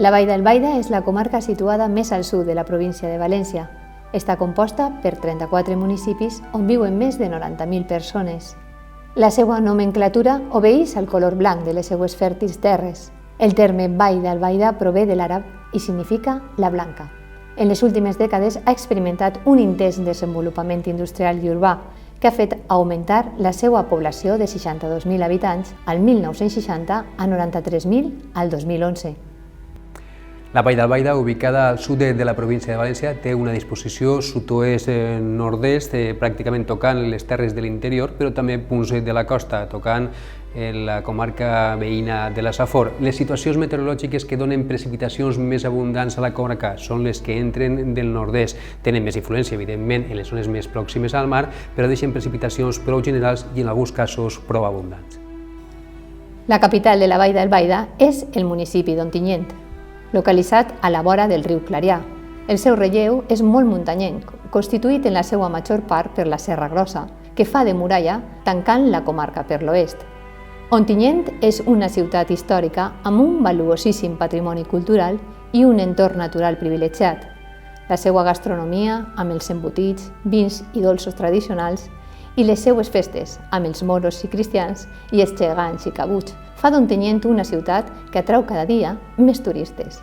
La Vall d'Albaida és la comarca situada més al sud de la província de València. Està composta per 34 municipis on viuen més de 90.000 persones. La seva nomenclatura obeeix al color blanc de les seues fèrtils terres. El terme Vall d'Albaida prové de l'àrab i significa la blanca. En les últimes dècades ha experimentat un intens desenvolupament industrial i urbà que ha fet augmentar la seva població de 62.000 habitants al 1960 a 93.000 al 2011. La Vall d'Albaida, ubicada al sud de la província de València, té una disposició sud-oest-nord-est, pràcticament tocant les terres de l'interior, però també punts de la costa, tocant la comarca veïna de la Safor. Les situacions meteorològiques que donen precipitacions més abundants a la comarca són les que entren del nord-est. Tenen més influència, evidentment, en les zones més pròximes al mar, però deixen precipitacions prou generals i en alguns casos prou abundants. La capital de la Vall d'Albaida és el municipi d'Ontinyent, localitzat a la vora del riu Clarià. El seu relleu és molt muntanyenc, constituït en la seva major part per la Serra Grossa, que fa de muralla tancant la comarca per l'oest. Ontinyent és una ciutat històrica amb un valuosíssim patrimoni cultural i un entorn natural privilegiat. La seva gastronomia, amb els embotits, vins i dolços tradicionals, i les seues festes, amb els moros i cristians i els gegants i cabuts, fa d'Ontinyent una ciutat que atrau cada dia més turistes.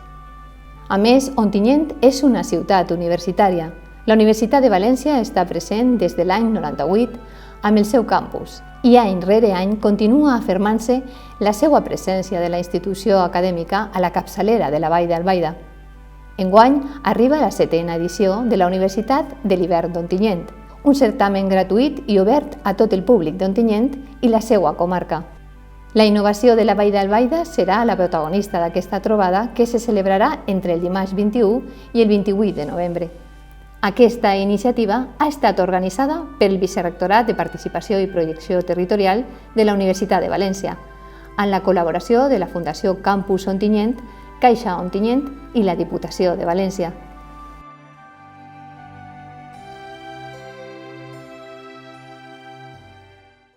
A més, Ontinyent és una ciutat universitària. La Universitat de València està present des de l'any 98 amb el seu campus i any rere any continua afirmant-se la seva presència de la institució acadèmica a la capçalera de la Vall d'Albaida. Enguany arriba la 7ª edició de la Universitat de l'Hivern d'Ontinyent, un certamen gratuït i obert a tot el públic d'Ontinyent i la seva comarca. La innovació de la Vall d'Albaida serà la protagonista d'aquesta trobada que se celebrarà entre el dimarts 21 i el 28 de novembre. Aquesta iniciativa ha estat organitzada pel Vicerrectorat de Participació i Projecció Territorial de la Universitat de València, amb la col·laboració de la Fundació Campus Ontinyent, Caixa Ontinyent i la Diputació de València.